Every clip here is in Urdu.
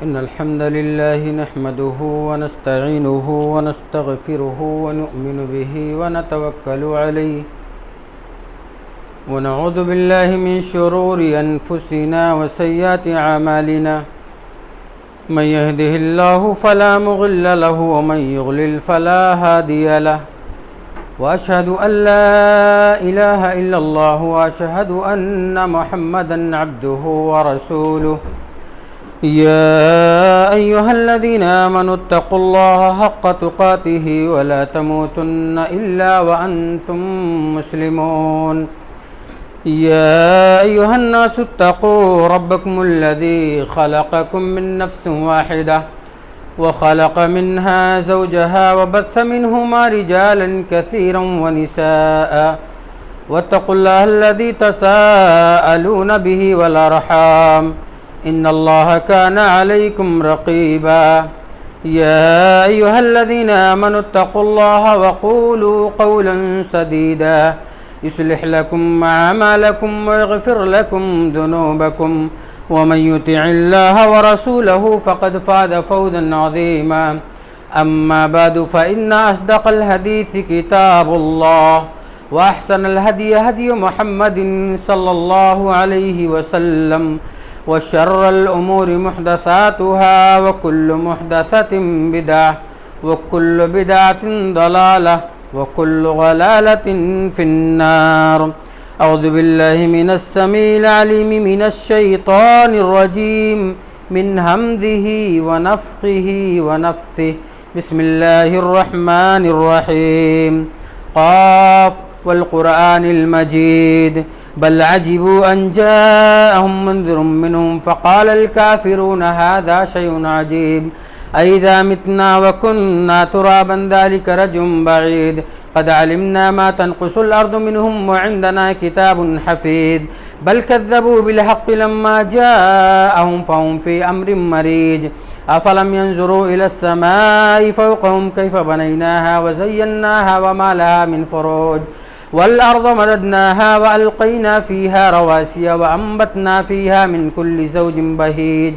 إن الحمد لله نحمده ونستعينه ونستغفره ونؤمن به ونتوكل عليه ونعوذ بالله من شرور أنفسنا وسيئات أعمالنا من يهده الله فلا مضل له ومن يضلل فلا هادي له وأشهد أن لا إله إلا الله وأشهد أن محمدا عبده ورسوله يا أيها الذين آمنوا اتقوا الله حق تقاته ولا تموتن إلا وأنتم مسلمون يا أيها الناس اتقوا ربكم الذي خلقكم من نفس واحدة وخلق منها زوجها وبث منهما رجالا كثيرا ونساء واتقوا الله الذي تساءلون به والأرحام إن الله كان عليكم رقيبا يا أيها الذين آمنوا اتقوا الله وقولوا قولا سديدا يصلح لكم أعمالكم ويغفر لكم ذنوبكم ومن يطع الله ورسوله فقد فاز فوزا عظيما أما بعد فإن أصدق الحديث كتاب الله وأحسن الهدي هدي محمد صلى الله عليه وسلم وشر الأمور محدثاتها وكل محدثة بدعة وكل بدعة ضلالة وكل ضلالة في النار. أعوذ بالله من السميع العليم من الشيطان الرجيم من همزه ونفخه ونفثه. بسم الله الرحمن الرحيم. قاف والقرآن المجيد بل عجبوا أن جاءهم منذر منهم فقال الكافرون هذا شيء عجيب أئذا متنا وكنا ترابا ذلك رجع بعيد قد علمنا ما تنقص الأرض منهم وعندنا كتاب حفيظ بل كذبوا بالحق لما جاءهم فهم في أمر مريج أفلم ينظروا إلى السماء فوقهم كيف بنيناها وزيناها وما لها من فروج والأرض مددناها وألقينا فيها رواسي وأنبتنا فيها من كل زوج بهيج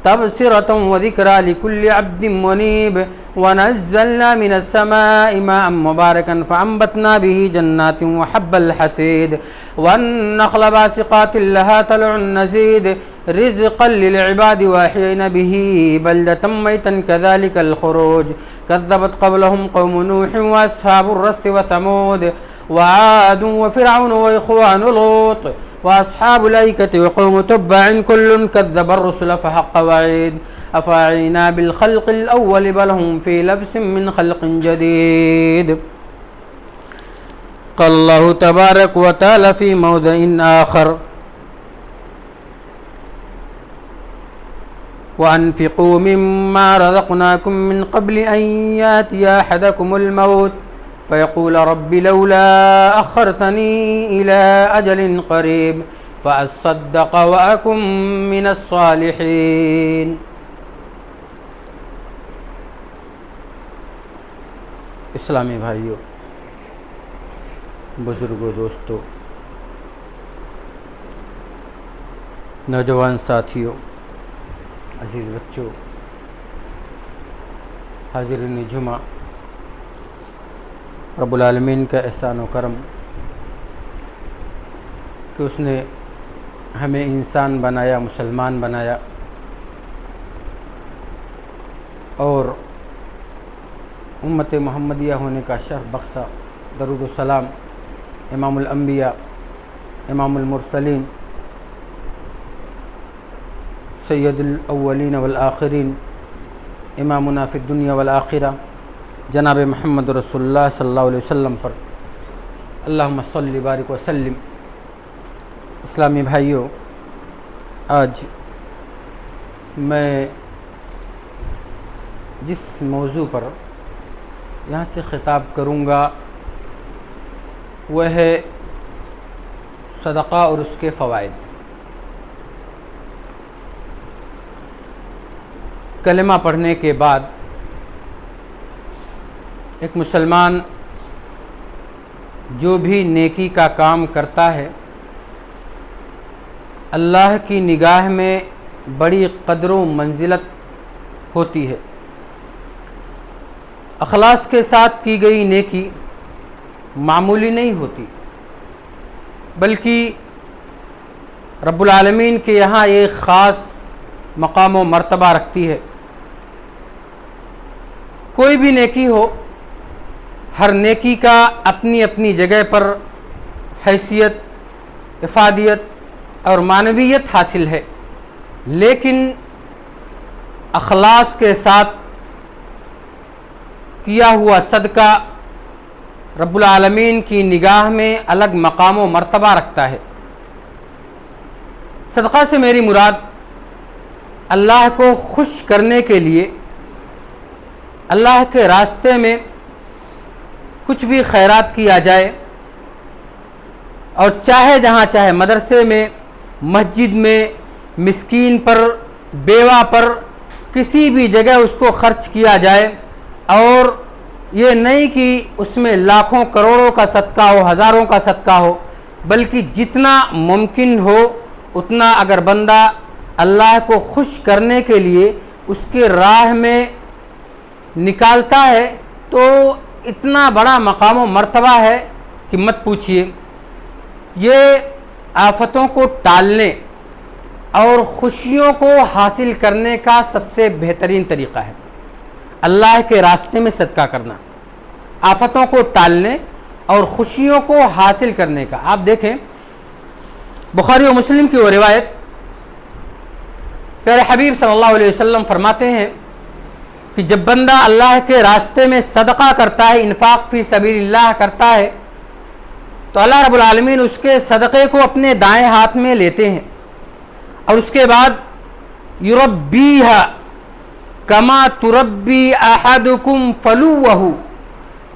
تبصرة وذكرى لكل عبد منيب ونزلنا من السماء ماء مباركا فأنبتنا به جنات وحب الحسيد والنخل باسقات لها طلع نزيد رزقا للعباد وأحيينا به بلدة ميتا كذلك الخروج كذبت قبلهم قوم نوح وأصحاب الرس وثمود وعاد وفرعون وإخوان لوط وأصحاب الأيكة وقوم تبع كل كذب الرسل فحق وعيد أفعينا بالخلق الأول بل هم في لبس من خلق جديد. قال الله تبارك وتعالى في موضع آخر وأنفقوا مما رزقناكم من قبل أن يأتي أحدكم الموت فيقول رب لولا أخرتني إلى أجل قريب فأصدق وأكن من الصالحين. اسلامی بھائیوں، بزرگوں، دوستوں، نوجوان ساتھیوں، عزیز بچوں، حاضرین جمعہ، رب العالمین کا احسان و کرم کہ اس نے ہمیں انسان بنایا، مسلمان بنایا اور امت محمدیہ ہونے کا شرف بخشا. درود و سلام امام الانبیاء، امام المرسلین، سید الاولین والآخرین، امامنا فی الدنیا والآخرہ، جناب محمد رسول اللہ صلی اللہ علیہ وسلم پر اللہم صلی بارک وسلم. اسلامی بھائیوں، آج میں جس موضوع پر یہاں سے خطاب کروں گا وہ ہے صدقہ اور اس کے فوائد. کلمہ پڑھنے کے بعد ایک مسلمان جو بھی نیکی کا کام کرتا ہے اللہ کی نگاہ میں بڑی قدر و منزلت ہوتی ہے۔ اخلاص کے ساتھ کی گئی نیکی معمولی نہیں ہوتی، بلکہ رب العالمین کے یہاں ایک خاص مقام و مرتبہ رکھتی ہے۔ کوئی بھی نیکی ہو، ہر نیکی کا اپنی اپنی جگہ پر حیثیت، افادیت اور معنویت حاصل ہے، لیکن اخلاص کے ساتھ کیا ہوا صدقہ رب العالمین کی نگاہ میں الگ مقام و مرتبہ رکھتا ہے۔ صدقہ سے میری مراد اللہ کو خوش کرنے کے لیے اللہ کے راستے میں کچھ بھی خیرات کیا جائے، اور چاہے جہاں چاہے، مدرسے میں، مسجد میں، مسکین پر، بیوہ پر، کسی بھی جگہ اس کو خرچ کیا جائے، اور یہ نہیں کہ اس میں لاکھوں کروڑوں کا صدقہ ہو، ہزاروں کا صدقہ ہو، بلکہ جتنا ممکن ہو اتنا اگر بندہ اللہ کو خوش کرنے کے لیے اس کے راہ میں نکالتا ہے تو اتنا بڑا مقام و مرتبہ ہے کہ مت پوچھیے۔ یہ آفتوں کو ٹالنے اور خوشیوں کو حاصل کرنے کا سب سے بہترین طریقہ ہے، اللہ کے راستے میں صدقہ کرنا، آفتوں کو ٹالنے اور خوشیوں کو حاصل کرنے کا۔ آپ دیکھیں بخاری و مسلم کی وہ روایت، پیارے حبیب صلی اللہ علیہ وسلم فرماتے ہیں کہ جب بندہ اللہ کے راستے میں صدقہ کرتا ہے، انفاق فی سبیل اللہ کرتا ہے، تو اللہ رب العالمین اس کے صدقے کو اپنے دائیں ہاتھ میں لیتے ہیں، اور اس کے بعد یربیہا کما تربی احدکم فلوہ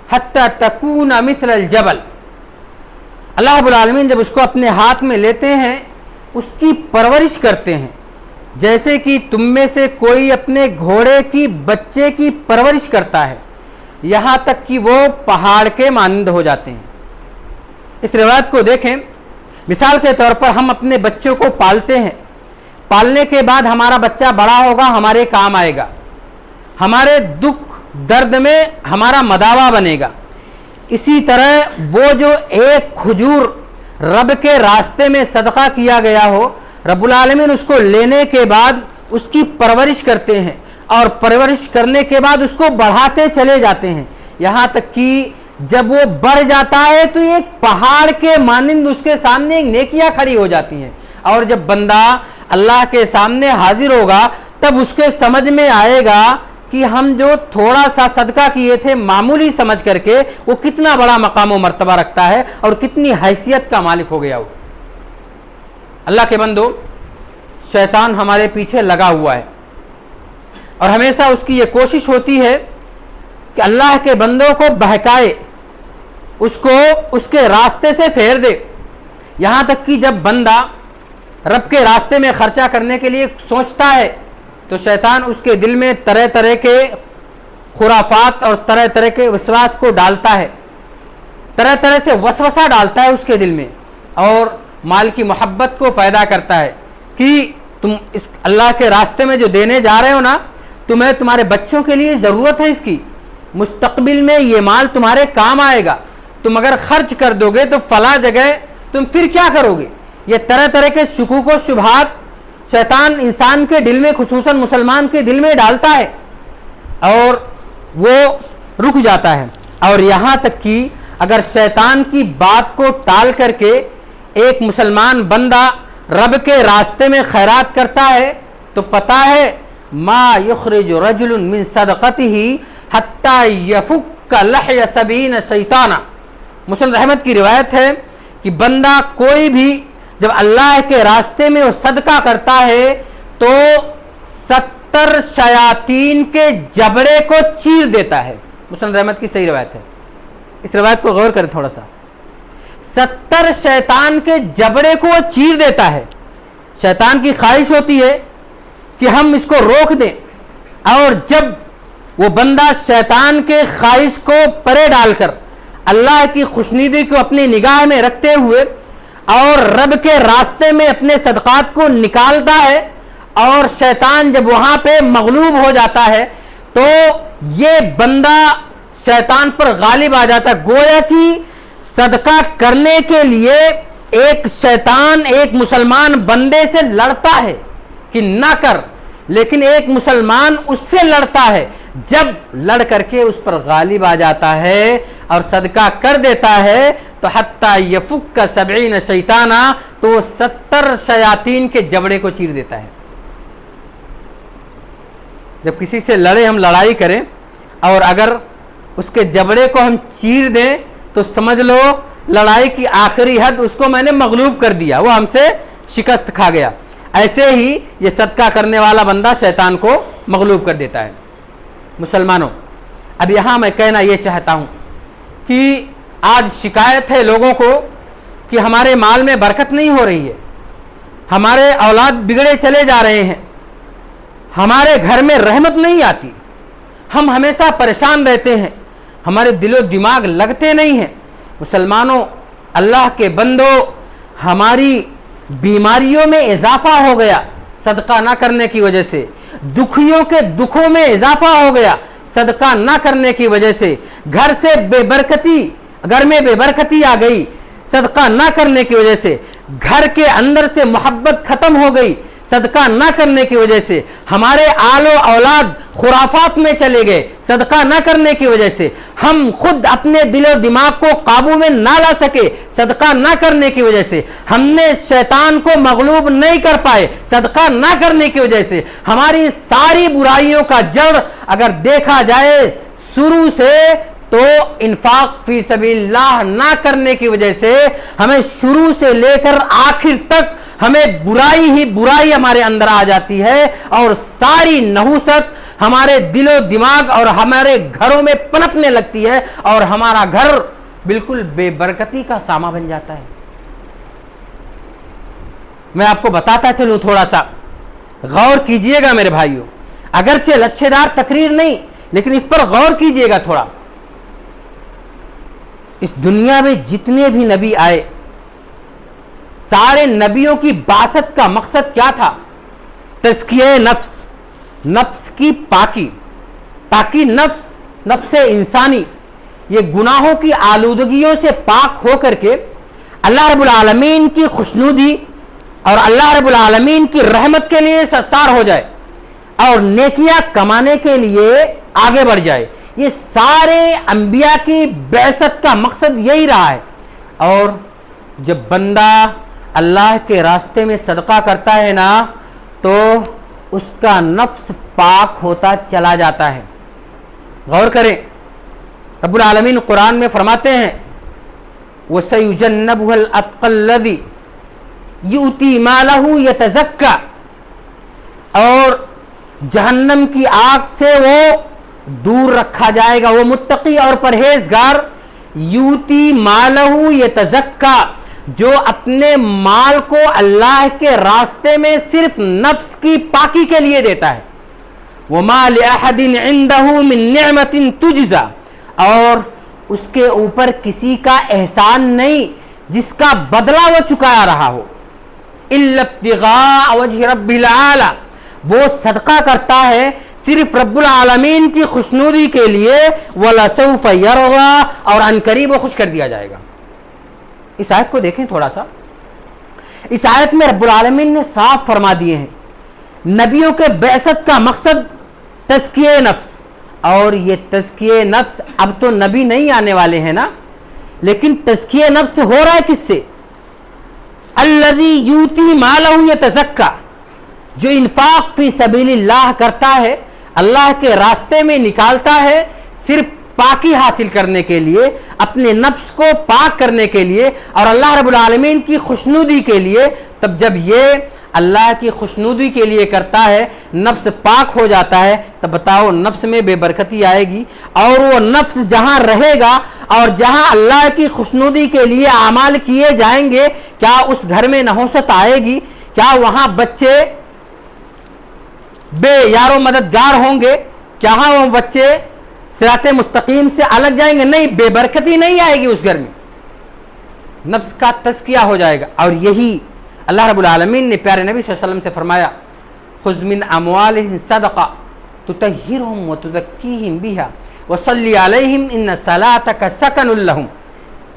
حتی تکون مثل الجبل۔ اللہ رب العالمین جب اس کو اپنے ہاتھ میں لیتے ہیں، اس کی پرورش کرتے ہیں جیسے کہ تم میں سے کوئی اپنے گھوڑے کی بچے کی پرورش کرتا ہے، یہاں تک کہ وہ پہاڑ کے مانند ہو جاتے ہیں۔ اس روایت کو دیکھیں، مثال کے طور پر ہم اپنے بچوں کو پالتے ہیں، پالنے کے بعد ہمارا بچہ بڑا ہوگا، ہمارے کام آئے گا، ہمارے دکھ درد میں ہمارا مداوا بنے گا۔ اسی طرح وہ جو ایک کھجور رب کے راستے میں صدقہ کیا گیا ہو، رب العالمین اس کو لینے کے بعد اس کی پرورش کرتے ہیں، اور پرورش کرنے کے بعد اس کو بڑھاتے چلے جاتے ہیں، یہاں تک کہ جب وہ بڑھ جاتا ہے تو ایک پہاڑ کے مانند اس کے سامنے ایک نیکیاں کھڑی ہو جاتی ہیں، اور جب بندہ اللہ کے سامنے حاضر ہوگا تب اس کے سمجھ میں آئے گا کہ ہم جو تھوڑا سا صدقہ کیے تھے معمولی سمجھ کر کے، وہ کتنا بڑا مقام و مرتبہ رکھتا ہے اور کتنی حیثیت کا مالک ہو گیا وہ۔ اللہ کے بندو، شیطان ہمارے پیچھے لگا ہوا ہے، اور ہمیشہ اس کی یہ کوشش ہوتی ہے کہ اللہ کے بندوں کو بہکائے، اس کو اس کے راستے سے پھیر دے، یہاں تک کہ جب بندہ رب کے راستے میں خرچہ کرنے کے لیے سوچتا ہے تو شیطان اس کے دل میں طرح طرح کے خرافات اور طرح طرح کے وسواس کو ڈالتا ہے، طرح طرح سے وسوسہ ڈالتا ہے اس کے دل میں، اور مال کی محبت کو پیدا کرتا ہے کہ تم اس اللہ کے راستے میں جو دینے جا رہے ہو نا، تمہیں تمہارے بچوں کے لیے ضرورت ہے اس کی، مستقبل میں یہ مال تمہارے کام آئے گا، تم اگر خرچ کر دو گے تو فلاں جگہ تم پھر کیا کرو گے۔ یہ طرح طرح کے شکوک و شبہات شیطان انسان کے دل میں، خصوصاً مسلمان کے دل میں ڈالتا ہے، اور وہ رک جاتا ہے۔ اور یہاں تک کہ اگر شیطان کی بات کو ٹال کر کے ایک مسلمان بندہ رب کے راستے میں خیرات کرتا ہے تو پتہ ہے ما یخرج رجل من صدقته حتی یفک لحی 70 شیطانا۔ مسلم احمد کی روایت ہے کہ بندہ کوئی بھی جب اللہ کے راستے میں وہ صدقہ کرتا ہے تو 70 شیاطین کے جبڑے کو چیر دیتا ہے۔ مسلم احمد کی صحیح روایت ہے، اس روایت کو غور کریں تھوڑا سا۔ 70 شیطان کے جبڑے کو چیر دیتا ہے۔ شیطان کی خواہش ہوتی ہے کہ ہم اس کو روک دیں، اور جب وہ بندہ شیطان کے خواہش کو پرے ڈال کر اللہ کی خوشنودی کو اپنی نگاہ میں رکھتے ہوئے اور رب کے راستے میں اپنے صدقات کو نکالتا ہے اور شیطان جب وہاں پہ مغلوب ہو جاتا ہے تو یہ بندہ شیطان پر غالب آ جاتا ہے. گویا کہ صدقہ کرنے کے لیے ایک شیطان ایک مسلمان بندے سے لڑتا ہے کہ نہ کر, لیکن ایک مسلمان اس سے لڑتا ہے. جب لڑ کر کے اس پر غالب آ جاتا ہے اور صدقہ کر دیتا ہے تو حتی یفک 70 شیطانا, تو 70 شیاطین کے جبڑے کو چیر دیتا ہے. جب کسی سے لڑے, ہم لڑائی کریں اور اگر اس کے جبڑے کو ہم چیر دیں تو سمجھ لو لڑائی کی آخری حد, اس کو میں نے مغلوب کر دیا, وہ ہم سے شکست کھا گیا. ایسے ہی یہ صدقہ کرنے والا بندہ شیطان کو مغلوب کر دیتا ہے. مسلمانوں, اب یہاں میں کہنا یہ چاہتا ہوں کہ آج شکایت ہے لوگوں کو کہ ہمارے مال میں برکت نہیں ہو رہی ہے, ہمارے اولاد بگڑے چلے جا رہے ہیں, ہمارے گھر میں رحمت نہیں آتی, ہم ہمیشہ پریشان رہتے ہیں, ہمارے دل و دماغ لگتے نہیں ہیں. مسلمانوں, اللہ کے بندو, ہماری بیماریوں میں اضافہ ہو گیا صدقہ نہ کرنے کی وجہ سے, دکھیوں کے دکھوں میں اضافہ ہو گیا صدقہ نہ کرنے کی وجہ سے, گھر سے بے برکتی, گھر میں بے برکتی آ گئی صدقہ نہ کرنے کی وجہ سے, گھر کے اندر سے محبت ختم ہو گئی صدقہ نہ کرنے کی وجہ سے, ہمارے آل و اولاد خرافات میں چلے گئے صدقہ نہ کرنے کی وجہ سے, ہم خود اپنے دل و دماغ کو قابو میں نہ لا سکے صدقہ نہ کرنے کی وجہ سے, ہم نے شیطان کو مغلوب نہیں کر پائے صدقہ نہ کرنے کی وجہ سے. ہماری ساری برائیوں کا جڑ اگر دیکھا جائے شروع سے تو انفاق فی سبیل اللہ نہ کرنے کی وجہ سے, ہمیں شروع سے لے کر آخر تک ہمیں برائی ہی برائی ہمارے اندر آ جاتی ہے اور ساری نحوست ہمارے دل و دماغ اور ہمارے گھروں میں پنپنے لگتی ہے اور ہمارا گھر بالکل بے برکتی کا ساما بن جاتا ہے. میں آپ کو بتاتا چلوں, تھوڑا سا غور کیجئے گا میرے بھائیوں, اگرچہ لچھے دار تقریر نہیں لیکن اس پر غور کیجئے گا تھوڑا. اس دنیا میں جتنے بھی نبی آئے, سارے نبیوں کی بعثت کا مقصد کیا تھا؟ تزکیہ نفس, نفس کی پاکی, تاکہ نفس انسانی یہ گناہوں کی آلودگیوں سے پاک ہو کر کے اللہ رب العالمین کی خوشنودی اور اللہ رب العالمین کی رحمت کے لیے سرشار ہو جائے اور نیکیاں کمانے کے لیے آگے بڑھ جائے. یہ سارے انبیاء کی بعثت کا مقصد یہی رہا ہے. اور جب بندہ اللہ کے راستے میں صدقہ کرتا ہے نا تو اس کا نفس پاک ہوتا چلا جاتا ہے. غور کریں, رب العالمین قرآن میں فرماتے ہیں وَسَيُجَنَّبُهَا الْأَتْقَى الَّذِي يُؤْتِي مَالَهُ يَتَزَكَّى, اور جہنم کی آگ سے وہ دور رکھا جائے گا, وہ متقی اور پرہیزگار. یوتی مالہ یتزکا, جو اپنے مال کو اللہ کے راستے میں صرف نفس کی پاکی کے لیے دیتا ہے. وَمَا لِأَحَدٍ عِنْدَهُ مِن نِعْمَةٍ تُجْزَى, اور اس کے اوپر کسی کا احسان نہیں جس کا بدلہ وہ چکایا رہا ہو. إِلَّا ابْتِغَاءَ وَجْهِ رَبِّ الْأَعْلَى, وہ صدقہ کرتا ہے صرف رب العالمین کی خوشنودی کے لیے. وَلَسَوْفَ يَرْضَى, اور عنقریب وہ خوش کر دیا جائے گا. اس آیت کو دیکھیں تھوڑا سا. اس آیت میں رب العالمین نے صاف فرما دیے ہیں نبیوں کے بعثت کا مقصد تزکیہ نفس. اور یہ تزکیہ نفس, اب تو نبی نہیں آنے والے ہیں نا, لیکن تزکیہ نفس ہو رہا ہے کس سے؟ الذی یوتی مالہ یتزکا, جو انفاق فی سبیل اللہ کرتا ہے, اللہ کے راستے میں نکالتا ہے صرف پاکی حاصل کرنے کے لیے, اپنے نفس کو پاک کرنے کے لیے اور اللہ رب العالمین کی خوشنودی کے لیے. تب جب یہ اللہ کی خوشنودی کے لیے کرتا ہے, نفس پاک ہو جاتا ہے, تب بتاؤ نفس میں بے برکتی آئے گی. اور وہ نفس جہاں رہے گا اور جہاں اللہ کی خوشنودی کے لیے اعمال کیے جائیں گے, کیا اس گھر میں نحوست آئے گی؟ کیا وہاں بچے بے یار و مددگار ہوں گے؟ کیا وہ بچے صراط مستقیم سے الگ جائیں گے؟ نہیں, بے برکتی نہیں آئے گی اس گھر میں, نفس کا تزکیہ ہو جائے گا. اور یہی اللہ رب العالمین نے پیارے نبی صلی اللہ علیہ وسلم سے فرمایا خذ من اموالهم صدقہ تطہرہم وتزکیہم بہا وصلی علیہم ان صلاتک سکن لہم.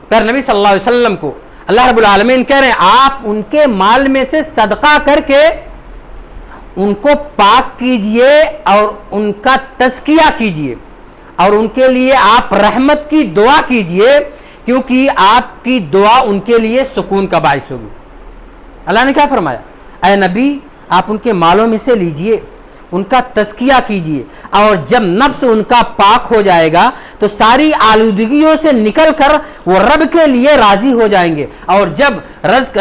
پھر نبی صلی اللہ علیہ وسلم کو اللہ رب العالمین کہہ رہے ہیں آپ ان کے مال میں سے صدقہ کر کے ان کو پاک کیجئے اور ان کا تزکیہ کیجئے اور ان کے لیے آپ رحمت کی دعا کیجئے، کیونکہ آپ کی دعا ان کے لیے سکون کا باعث ہوگی. اللہ نے کیا فرمایا؟ اے نبی آپ ان کے مالوں میں سے لیجئے، ان کا تزکیہ کیجئے، اور جب نفس ان کا پاک ہو جائے گا تو ساری آلودگیوں سے نکل کر وہ رب کے لیے راضی ہو جائیں گے، اور جب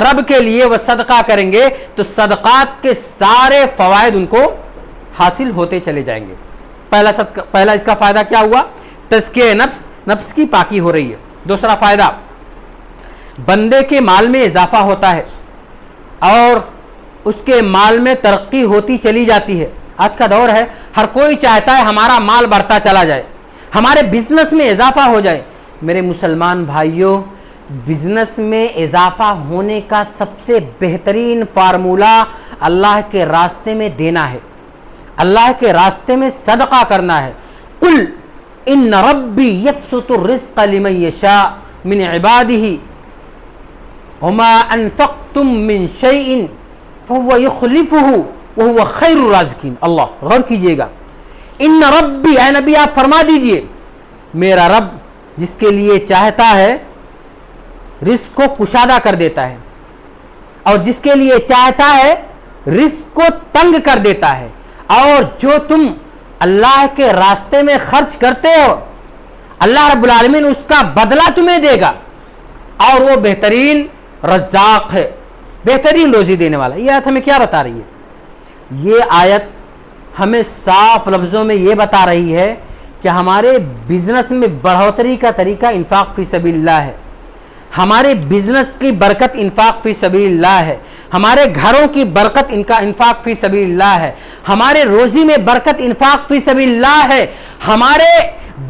رب کے لیے وہ صدقہ کریں گے تو صدقات کے سارے فوائد ان کو حاصل ہوتے چلے جائیں گے. پہلا اس کا فائدہ کیا ہوا؟ تزکیہ نفس کی پاکی ہو رہی ہے. دوسرا فائدہ، بندے کے مال میں اضافہ ہوتا ہے اور اس کے مال میں ترقی ہوتی چلی جاتی ہے. آج کا دور ہے، ہر کوئی چاہتا ہے ہمارا مال بڑھتا چلا جائے، ہمارے بزنس میں اضافہ ہو جائے. میرے مسلمان بھائیوں، بزنس میں اضافہ ہونے کا سب سے بہترین فارمولہ اللہ کے راستے میں دینا ہے، اللہ کے راستے میں صدقہ کرنا ہے. قل ان ربی یبسط الرزق لمن یشاء من عباده وما انفقتم من شیء فهو يخلفه وهو خیر الرازقین. اللہ غور کیجئے گا، ان ربی، اے نبی آپ فرما دیجئے میرا رب جس کے لیے چاہتا ہے رزق کو کشادہ کر دیتا ہے اور جس کے لیے چاہتا ہے رزق کو تنگ کر دیتا ہے، اور جو تم اللہ کے راستے میں خرچ کرتے ہو اللہ رب العالمین اس کا بدلہ تمہیں دے گا، اور وہ بہترین رزاق ہے، بہترین روزی دینے والا. یہ آیت ہمیں کیا بتا رہی ہے؟ یہ آیت ہمیں صاف لفظوں میں یہ بتا رہی ہے کہ ہمارے بزنس میں بڑھوتری کا طریقہ انفاق فی سبیل اللہ ہے، ہمارے بزنس کی برکت انفاق فی سبیل اللہ ہے، ہمارے گھروں کی برکت انفاق فی سبیل اللہ ہے، ہمارے روزی میں برکت انفاق فی سبیل اللہ ہے، ہمارے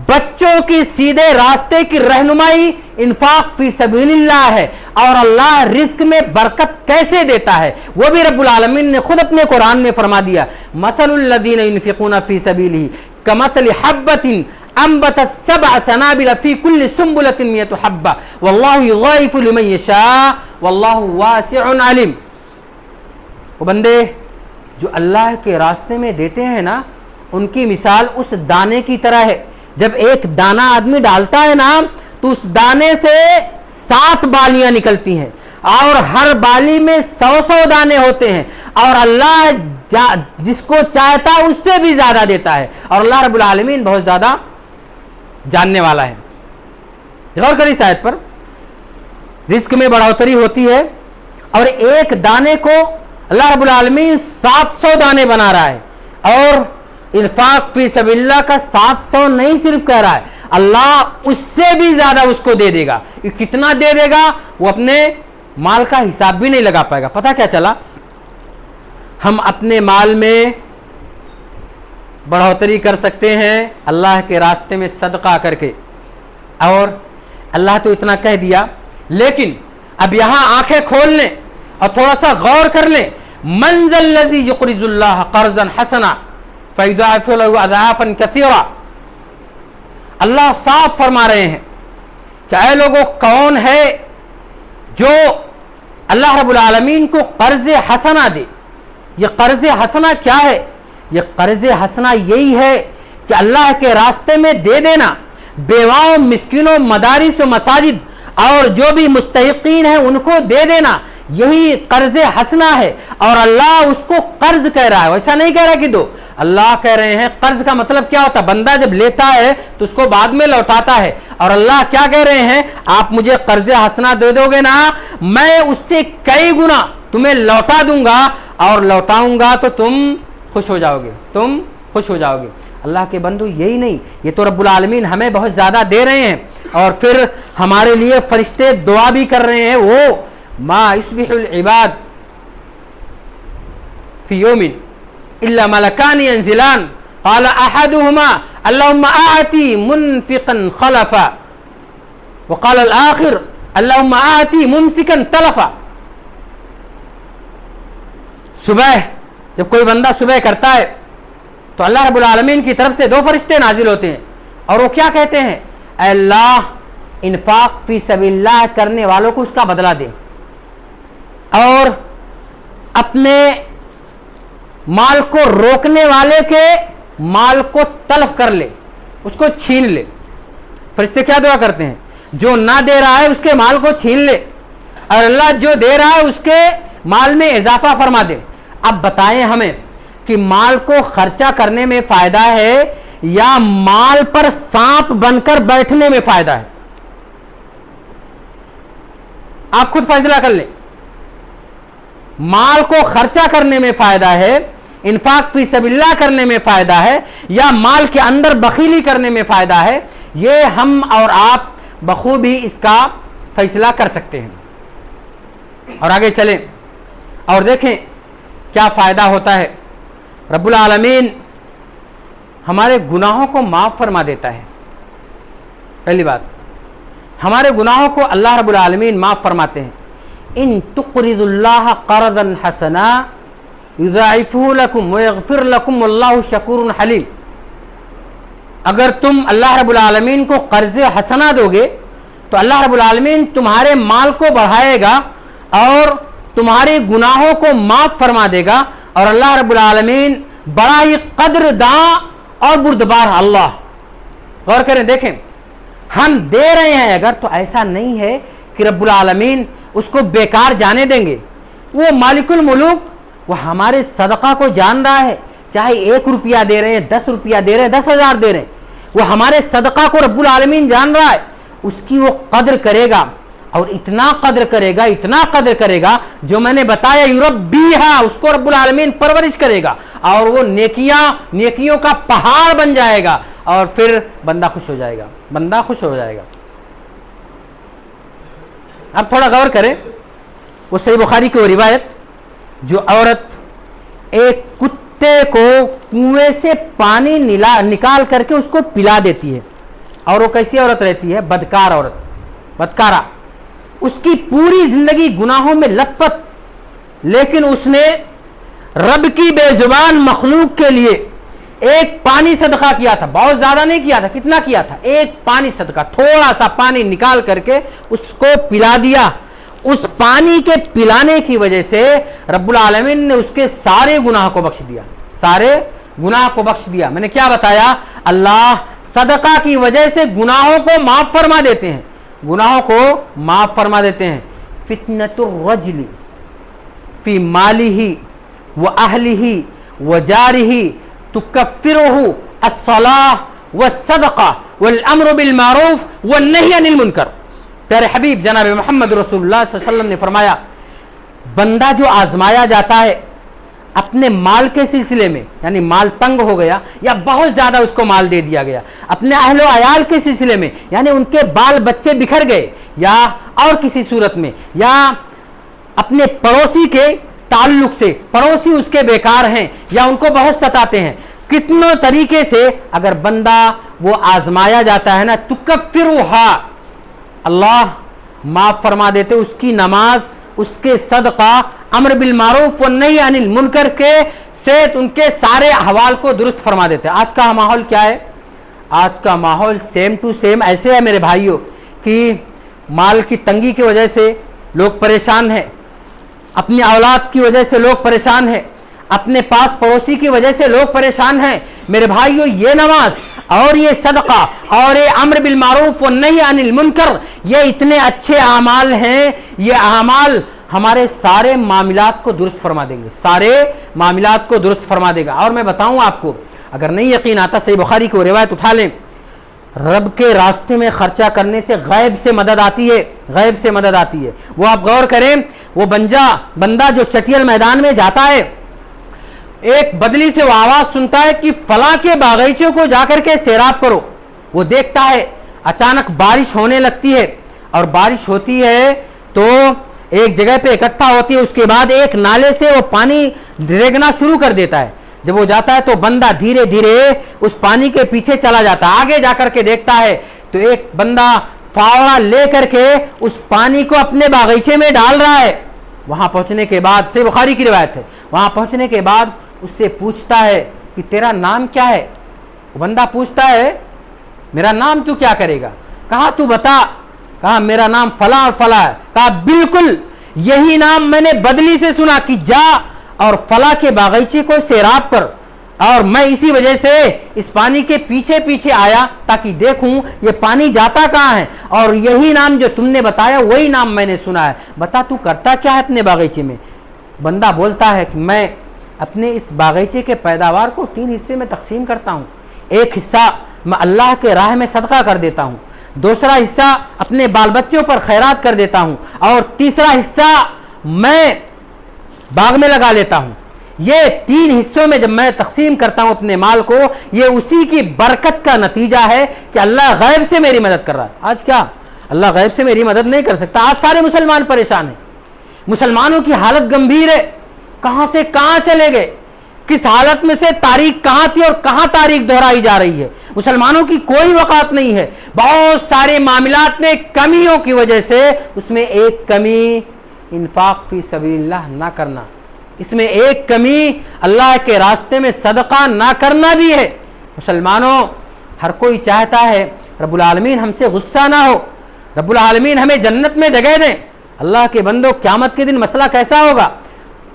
بچوں کی سیدھے راستے کی رہنمائی انفاق فی سبیل اللہ ہے. اور اللہ رزق میں برکت کیسے دیتا ہے وہ بھی رب العالمین نے خود اپنے قرآن میں فرما دیا. مثل الذین ينفقون فی سبیلہ کمثل حبۃ انبتت سبع سنابل فی کل سنبلۃ مئۃ حبۃ واللہ یضاعف لمن یشاء واللہ واسع علیم. وہ بندے جو اللہ کے راستے میں دیتے ہیں نا، ان کی مثال اس دانے کی طرح ہے. جب ایک دانہ آدمی ڈالتا ہے نا تو اس دانے سے 7 بالیاں نکلتی ہیں اور ہر بالی میں 100 دانے ہوتے ہیں، اور اللہ جس کو چاہتا اس سے بھی زیادہ دیتا ہے، اور اللہ رب العالمین بہت زیادہ جاننے والا ہے. غور کر اس آیت پر، رزق میں بڑھوتری ہوتی ہے اور ایک دانے کو اللہ رب العالمین 700 دانے بنا رہا ہے، اور انفاق فی سبیل اللہ کا 700 نہیں صرف کہہ رہا ہے، اللہ اس سے بھی زیادہ اس کو دے دے گا. کتنا دے دے گا وہ اپنے مال کا حساب بھی نہیں لگا پائے گا. پتہ کیا چلا؟ ہم اپنے مال میں بڑھوتری کر سکتے ہیں اللہ کے راستے میں صدقہ کر کے، اور اللہ تو اتنا کہہ دیا، لیکن اب یہاں آنکھیں کھول لیں اور تھوڑا سا غور کر لیں. من ذا الذی یقرض اللہ قرضا حسنا فیضاعف له اضعافا کثیرا. اللہ صاف فرما رہے ہیں کہ اے لوگوں، کون ہے جو اللہ رب العالمین کو قرض حسنہ دے؟ یہ قرض حسنہ کیا ہے؟ یہ قرض حسنہ یہی ہے کہ اللہ کے راستے میں دے دینا، بیواؤں، مسکینوں، مدارس و مساجد اور جو بھی مستحقین ہیں ان کو دے دینا، یہی قرض حسنہ ہے. اور اللہ اس کو قرض کہہ رہا ہے، ایسا نہیں کہہ رہا کہ دو. اللہ کہہ رہے ہیں قرض کا مطلب کیا ہوتا ہے؟ بندہ جب لیتا ہے تو اس کو بعد میں لوٹاتا ہے، اور اللہ کیا کہہ رہے ہیں؟ آپ مجھے قرض حسنہ دے دو گے نا، میں اس سے کئی گنا تمہیں لوٹا دوں گا، اور لوٹاؤں گا تو تم خوش ہو جاؤ گے، تم خوش ہو جاؤ گے. اللہ کے بندو یہی نہیں، یہ تو رب العالمین ہمیں بہت زیادہ دے رہے ہیں، اور پھر ہمارے لیے فرشتے دعا بھی کر رہے ہیں. وہ ما یصبح العباد فی یوم الا ملکان ینزلان قال احدهما اللهم آتی منفقا خلفا وقال الاخر اللهم آتی ممسکا تلفا. صبح جب کوئی بندہ صبح کرتا ہے تو اللہ رب العالمین کی طرف سے 2 فرشتے نازل ہوتے ہیں اور وہ کیا کہتے ہیں؟ اے اللہ انفاق فی سبیل اللہ کرنے والوں کو اس کا بدلہ دے اور اپنے مال کو روکنے والے کے مال کو تلف کر لے، اس کو چھین لے۔ فرشتے کیا دعا کرتے ہیں؟ جو نہ دے رہا ہے اس کے مال کو چھین لے اور اللہ جو دے رہا ہے اس کے مال میں اضافہ فرما دے۔ اب بتائیں ہمیں کہ مال کو خرچہ کرنے میں فائدہ ہے یا مال پر سانپ بن کر بیٹھنے میں فائدہ ہے؟ آپ خود فیصلہ کر لیں۔ مال کو خرچہ کرنے میں فائدہ ہے، انفاق فی سبیل اللہ کرنے میں فائدہ ہے، یا مال کے اندر بخیلی کرنے میں فائدہ ہے؟ یہ ہم اور آپ بخوبی اس کا فیصلہ کر سکتے ہیں۔ اور آگے چلیں اور دیکھیں کیا فائدہ ہوتا ہے۔ رب العالمین ہمارے گناہوں کو معاف فرما دیتا ہے۔ پہلی بات، ہمارے گناہوں کو اللہ رب العالمین معاف فرماتے ہیں۔ ان تقرض اللہ قرضا حسنا یضاعفہ لکم ویغفر لکم واللہ شکور حلیم۔ اگر تم اللہ رب العالمین کو قرض حسنا دو گے تو اللہ رب العالمین تمہارے مال کو بڑھائے گا اور تمہارے گناہوں کو معاف فرما دے گا، اور اللہ رب العالمین بڑا ہی قدر داں اور بردبار۔ اللہ غور کریں، دیکھیں ہم دے رہے ہیں اگر تو ایسا نہیں ہے کہ رب العالمین اس کو بیکار جانے دیں گے۔ وہ مالک الملوک وہ ہمارے صدقہ کو جان رہا ہے، چاہے 1 روپیہ دے رہے ہیں، 10 روپیہ دے رہے ہیں، 10,000 دے رہے ہیں، وہ ہمارے صدقہ کو رب العالمین جان رہا ہے، اس کی وہ قدر کرے گا اور اتنا قدر کرے گا، اتنا قدر کرے گا جو میں نے بتایا یربیہا، اس کو رب العالمین پرورش کرے گا اور وہ نیکیوں کا پہاڑ بن جائے گا اور پھر بندہ خوش ہو جائے گا، بندہ خوش ہو جائے گا۔ اب تھوڑا غور کریں، وہ صحیح بخاری کی وہ روایت جو عورت ایک کتے کو کنویں سے پانی نکال کر کے اس کو پلا دیتی ہے، اور وہ کیسی عورت رہتی ہے؟ بدکار عورت، بدکارہ، اس کی پوری زندگی گناہوں میں لت پت، لیکن اس نے رب کی بے زبان مخلوق کے لیے ایک پانی صدقہ کیا تھا، بہت زیادہ نہیں کیا تھا، کتنا کیا تھا؟ ایک پانی صدقہ، تھوڑا سا پانی نکال کر کے اس کو پلا دیا۔ اس پانی کے پلانے کی وجہ سے رب العالمین نے اس کے سارے گناہ کو بخش دیا، سارے گناہ کو بخش دیا۔ میں نے کیا بتایا؟ اللہ صدقہ کی وجہ سے گناہوں کو معاف فرما دیتے ہیں، گناہوں کو معاف فرما دیتے ہیں۔ فتنۃ الرجل فی مالہ و اہلہ و جارہ تکفرہ الصلاۃ والصدقہ والامر بالمعروف والنہی عن المنکر۔ پیارے حبیب جناب محمد رسول اللہ صلی اللہ علیہ وسلم نے فرمایا، بندہ جو آزمایا جاتا ہے اپنے مال کے سلسلے میں، یعنی مال تنگ ہو گیا یا بہت زیادہ اس کو مال دے دیا گیا، اپنے اہل و عیال کے سلسلے میں، یعنی ان کے بال بچے بکھر گئے یا اور کسی صورت میں، یا اپنے پڑوسی کے تعلق سے، پڑوسی اس کے بیکار ہیں یا ان کو بہت ستاتے ہیں، کتنوں طریقے سے اگر بندہ وہ آزمایا جاتا ہے نا، تکفرھا، اللہ معاف فرما دیتے اس کی نماز، اس کے صدقہ، امر بالمعروف والنہی عن المنکر کے سے ان کے سارے احوال کو درست فرما دیتے ہیں۔ آج کا ماحول کیا ہے؟ آج کا ماحول سیم ٹو سیم ایسے ہے میرے بھائیوں کہ مال کی تنگی کی وجہ سے لوگ پریشان ہیں، اپنی اولاد کی وجہ سے لوگ پریشان ہیں، اپنے پاس پڑوسی کی وجہ سے لوگ پریشان ہیں۔ میرے بھائیوں یہ نماز اور یہ صدقہ اور یہ امر بالمعروف والنہی عن المنکر، یہ اتنے اچھے اعمال ہیں، یہ اعمال ہمارے سارے معاملات کو درست فرما دیں گے، سارے معاملات کو درست فرما دے گا۔ اور میں بتاؤں آپ کو، اگر نہیں یقین آتا صحیح بخاری کی وہ روایت اٹھا لیں، رب کے راستے میں خرچہ کرنے سے غیب سے مدد آتی ہے، غیب سے مدد آتی ہے۔ وہ آپ غور کریں، وہ بندہ جو چٹیل میدان میں جاتا ہے، ایک بدلی سے وہ آواز سنتا ہے کہ فلاں کے باغیچے کو جا کر کے سیراب کرو، وہ دیکھتا ہے اچانک بارش ہونے لگتی ہے، اور بارش ہوتی ہے تو ایک جگہ پہ اکٹھا ہوتی ہے، اس کے بعد ایک نالے سے وہ پانی ریگنا شروع کر دیتا ہے۔ جب وہ جاتا ہے تو بندہ دھیرے دھیرے اس پانی کے پیچھے چلا جاتا ہے، آگے جا کر کے دیکھتا ہے تو ایک بندہ فاوڑا لے کر کے اس پانی کو اپنے باغیچے میں ڈال رہا ہے۔ وہاں پہنچنے کے بعد، صحیح بخاری کی روایت ہے، وہاں پہنچنے کے بعد اس سے پوچھتا ہے کہ تیرا نام کیا ہے؟ وہ بندہ پوچھتا ہے میرا نام تو کیا کرے گا؟ کہا تو بتا. کہا میرا نام فلاں اور فلاں ہے. کہا بالکل یہی نام میں نے بدلی سے سنا کہ جا اور فلاں کے باغیچے کو سیراب پر، اور میں اسی وجہ سے اس پانی کے پیچھے پیچھے آیا تاکہ دیکھوں یہ پانی جاتا کہاں ہے، اور یہی نام جو تم نے بتایا وہی نام میں نے سنا ہے. بتا تو کرتا کیا ہے اپنے باغیچے میں؟ بندہ بولتا ہے کہ میں اپنے اس باغیچے کے پیداوار کو 3 حصے میں تقسیم کرتا ہوں. ایک حصہ میں اللہ کے راہ میں صدقہ کر دیتا ہوں، دوسرا حصہ اپنے بال بچوں پر خیرات کر دیتا ہوں، اور تیسرا حصہ میں باغ میں لگا لیتا ہوں. یہ 3 حصوں میں جب میں تقسیم کرتا ہوں اپنے مال کو، یہ اسی کی برکت کا نتیجہ ہے کہ اللہ غیب سے میری مدد کر رہا ہے. آج کیا اللہ غیب سے میری مدد نہیں کر سکتا؟ آج سارے مسلمان پریشان ہیں، مسلمانوں کی حالت گمبھیر ہے. کہاں سے کہاں چلے گئے؟ کس حالت میں سے تاریخ کہاں تھی اور کہاں تاریخ دہرائی جا رہی ہے؟ مسلمانوں کی کوئی وقات نہیں ہے. بہت سارے معاملات میں کمیوں کی وجہ سے اس میں ایک کمی انفاق فی سبیل اللہ نہ کرنا، اس میں ایک کمی اللہ کے راستے میں صدقہ نہ کرنا بھی ہے. مسلمانوں، ہر کوئی چاہتا ہے رب العالمین ہم سے غصہ نہ ہو، رب العالمین ہمیں جنت میں جگہ دیں. اللہ کے بندو، قیامت کے دن مسئلہ کیسا ہوگا؟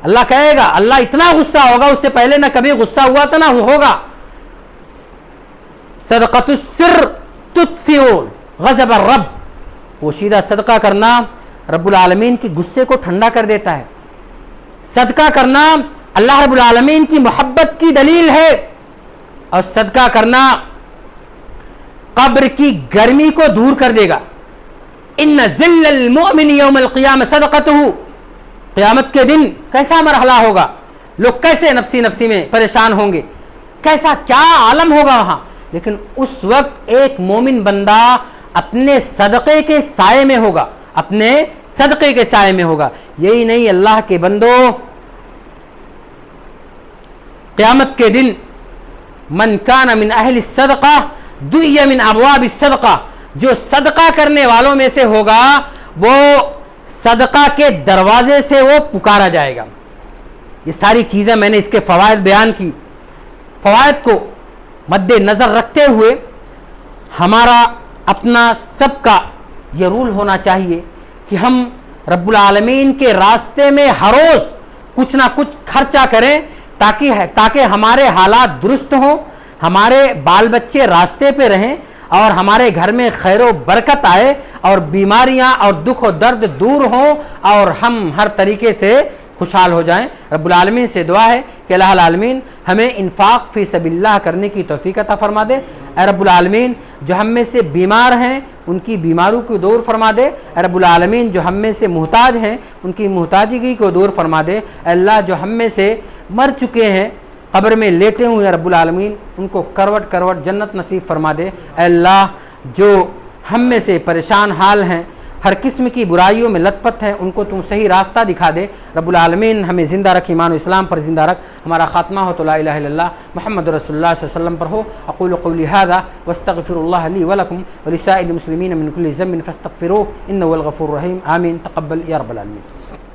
اللہ کہے گا، اللہ اتنا غصہ ہوگا، اس سے پہلے نہ کبھی غصہ ہوا تھا نہ ہوگا. صدقۃ السر تطفئ غضب الرب، پوشیدہ صدقہ کرنا رب العالمین کے غصے کو ٹھنڈا کر دیتا ہے. صدقہ کرنا اللہ رب العالمین کی محبت کی دلیل ہے، اور صدقہ کرنا قبر کی گرمی کو دور کر دے گا. ان ذل المؤمن یوم القیامہ صدقتہ، قیامت کے دن کیسا مرحلہ ہوگا، لوگ کیسے نفسی نفسی میں پریشان ہوں گے، کیسا کیا عالم ہوگا وہاں. لیکن اس وقت ایک مومن بندہ اپنے صدقے کے سائے میں ہوگا، اپنے صدقے کے سائے میں ہوگا. یہی نہیں اللہ کے بندو، قیامت کے دن من کان من اہل الصدقہ دعی من ابواب الصدقہ، جو صدقہ کرنے والوں میں سے ہوگا وہ صدقہ کے دروازے سے وہ پکارا جائے گا. یہ ساری چیزیں میں نے اس کے فوائد بیان کی. فوائد کو مد نظر رکھتے ہوئے ہمارا اپنا سب کا یہ رول ہونا چاہیے کہ ہم رب العالمین کے راستے میں ہر روز کچھ نہ کچھ خرچہ کریں، تاکہ ہمارے حالات درست ہوں، ہمارے بال بچے راستے پہ رہیں، اور ہمارے گھر میں خیر و برکت آئے، اور بیماریاں اور دکھ و درد دور ہوں، اور ہم ہر طریقے سے خوشحال ہو جائیں. رب العالمین سے دعا ہے کہ اللہ العالمین ہمیں انفاق فی سبیل اللہ کرنے کی توفیق عطا فرما دے. اے رب العالمین جو ہم میں سے بیمار ہیں ان کی بیماریوں کو دور فرما دے. اے رب العالمین جو ہم میں سے محتاج ہیں ان کی محتاجگی کو دور فرما دے. اے اللہ جو ہم میں سے مر چکے ہیں، قبر میں لیٹے ہوئے ہیں، رب العالمین ان کو کروٹ کروٹ جنت نصیب فرما دے. اے اللہ جو ہم میں سے پریشان حال ہیں، ہر قسم کی برائیوں میں لت پت ہیں، ان کو تم صحیح راستہ دکھا دے. رب العالمین ہمیں زندہ رکھ، ایمان و اسلام پر زندہ رکھ. ہمارا خاتمہ ہو تو لا الہ الا اللہ محمد رسول اللہ صلی اللہ علیہ وسلم پر ہو. اقول قولی ھذا واستغفر اللہ لی ولکم ولسائر المسلمین من کل ذنب فاستغفروہ انہ هو الغفور الرحیم. آمین. تقبل یا رب العالمین.